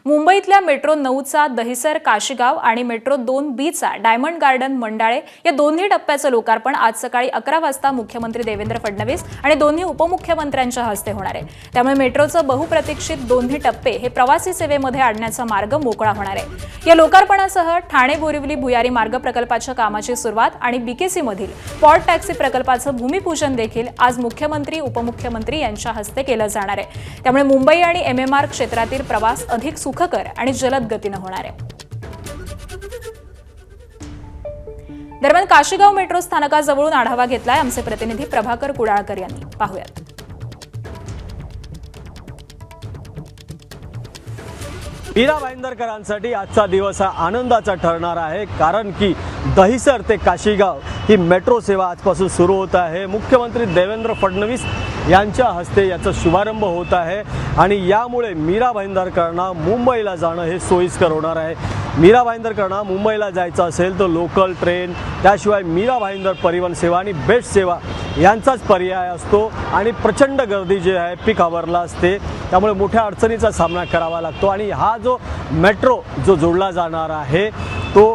मुंबईतल्या मेट्रो 9चा दहिसर काशीगाव आणि metro 2B चा डायमंड गार्डन मंडाळे या दोन्ही टप्प्याचं लोकार्पण आज सकाळी 11 वाजता मुख्यमंत्री देवेंद्र फडणवीस आणि दोन्ही उपमुख्यमंत्र्यांच्या हस्ते होणार आहे। त्यामुळे मेट्रोचं बहुप्रतीक्षित दोन्ही टप्पे हे प्रवासी सेवेमध्ये आणण्याचा मार्ग मोकळा होणार आहे। या लोकार्पणासह ठाणे बोरिवली भुयारी मार्ग प्रकल्पाच्या कामाची सुरुवात आणि बीकेसी मधील पॉर्ट टॅक्सी प्रकल्पाचं भूमिपूजन देखील आज मुख्यमंत्री उपमुख्यमंत्री यांच्या हस्ते केलं जाणार आहे। त्यामुळे मुंबई आणि एमएमआर क्षेत्रातील प्रवास अधिक सुखकर आणि जलद गतीने होणार आहे। दरम्यान काशीगाव मेट्रो स्थानकाजवळून आढावा घेतलाय आमचे प्रतिनिधी प्रभाकर कुडाळकर यांनी। पाहूयात। मीरा भाईंदरकरांसाठी आजचा दिवस हा आनंदाचा ठरणार आहे, कारण की दहिसर ते काशीगाव ही मेट्रो सेवा आजपासून सुरू होत आहे। मुख्यमंत्री देवेंद्र फडणवीस यांच्या हस्ते याचा शुभारंभ होत आहे आणि यामुळे मीरा भाईंदरकरांना मुंबईला जाणं हे सोयीस्कर होणार आहे। मीरा भाईंदरकरांना मुंबईला जायचं असेल तर लोकल ट्रेन, त्याशिवाय मीरा भाईंदर परिवहन सेवा आणि बेस्ट सेवा यांचाच पर्याय असतो आणि प्रचंड गर्दी जी आहे पीक आवरला असते, त्यामुळे मोठ्या अडचणीचा सामना करावा लागतो। आणि हा जो मेट्रो जो जोडला जाणार आहे तो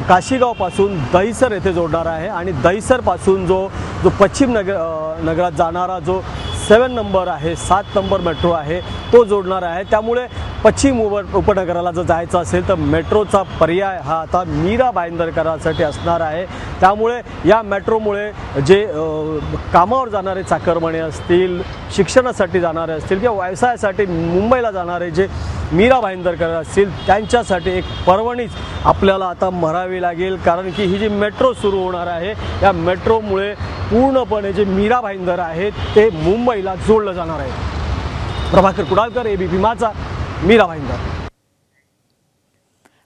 काशीगावपासून दहिसर येथे जोडणार आहे आणि दहिसरपासून जो पश्चिम नगरात जाणारा जो 7 नंबर आहे, 7 नंबर मेट्रो आहे तो जोडणार आहे। त्यामुळे पश्चिम उपनगराला जर जायचं असेल तर मेट्रोचा पर्याय हा आता मीरा भाईंदरकरांसाठी असणार आहे। त्यामुळे या मेट्रोमुळे जे कामावर जाणारे चाकरमाने असतील, शिक्षणासाठी जाणारे असतील किंवा व्यवसायासाठी मुंबईला जाणारे जे मीरा भाईंदरकर असतील त्यांच्यासाठी एक पर्वणीच आपल्याला आता भरावी लागेल, कारण की ही जी मेट्रो सुरू होणार आहे या मेट्रोमुळे पूर्णपणे जे मीरा भाईंदर आहेत ते मुंबईला जोडलं जाणार आहे। प्रभाकर कुडाळकर, एबीपी माझा, मीरा भाईंदर।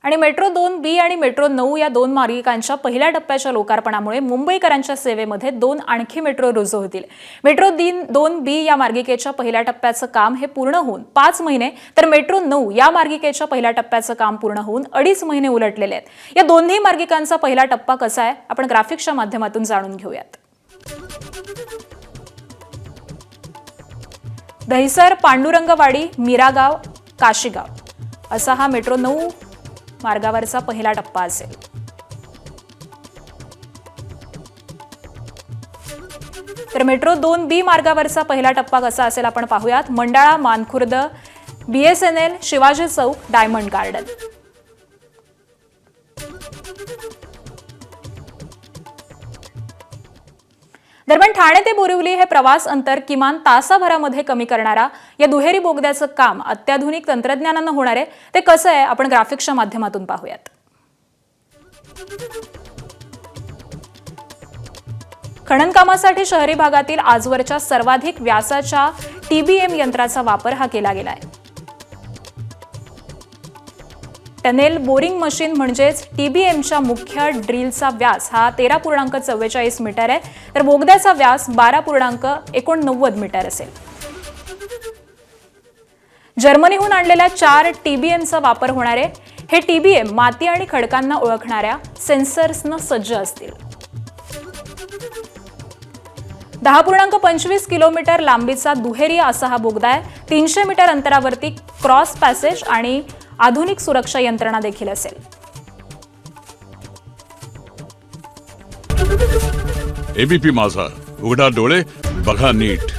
आणि मेट्रो 2B आणि मेट्रो 9 या दोन मार्गिकांच्या पहिल्या टप्प्याच्या लोकार्पणामुळे मुंबईकरांच्या सेवेमध्ये दोन आणखी मेट्रो रुजू होतील। मेट्रो 2B या मार्गिकेच्या पहिल्या टप्प्याचं काम हे पूर्ण होऊन 5 महिने, तर मेट्रो 9 या मार्गिकेच्या पहिल्या टप्प्याचं काम पूर्ण होऊन 2.5 महिने उलटलेले आहेत। या दोन्ही मार्गिकांचा पहिला टप्पा कसा आहे आपण ग्राफिक्सच्या माध्यमातून जाणून घेऊयात। दहिसर, पांडुरंगवाडी, मीरागाव, काशीगाव असा हा मेट्रो 9 मार्गावरचा पहिला टप्पा असेल। तर मेट्रो 2B मार्गावरचा पहिला टप्पा कसा असेल आपण पाहूयात। मंडाळा, मानखुर्द, BSNL, शिवाजी चौक, डायमंड गार्डन। दरम्यान ठाणे ते बोरिवली हे प्रवास अंतर किमान तासाभरामध्ये कमी करणारा या दुहेरी बोगद्याचं काम अत्याधुनिक तंत्रज्ञानाने होणार आहे। ते कसं आहे आपण ग्राफिक्सच्या माध्यमातून पाहूयात। खनन कामासाठी शहरी भागातील आजवरच्या सर्वाधिक व्यासाच्या TBM यंत्राचा वापर हा केला गेला आहे। टनेल बोरिंग मशीन म्हणजेच TBMच्या मुख्य ड्रिलचा व्यास हा 13.44 मीटर आहे, तर बोगद्याचा व्यास 12.89 मीटर असेल। जर्मनीहून आणलेल्या 4 TBMचा वापर होणार आहे। हे TBM माती आणि खडकांना ओळखणाऱ्या सेन्सर्सनं सज्ज असतील। 10.25 किलोमीटर लांबीचा दुहेरी असा हा बोगदा आहे। 300 मीटर अंतरावरती क्रॉस पॅसेज आणि आधुनिक सुरक्षा यंत्रणा देखील असेल। एबीपी माझा, उघडा डोळे बघा नीट।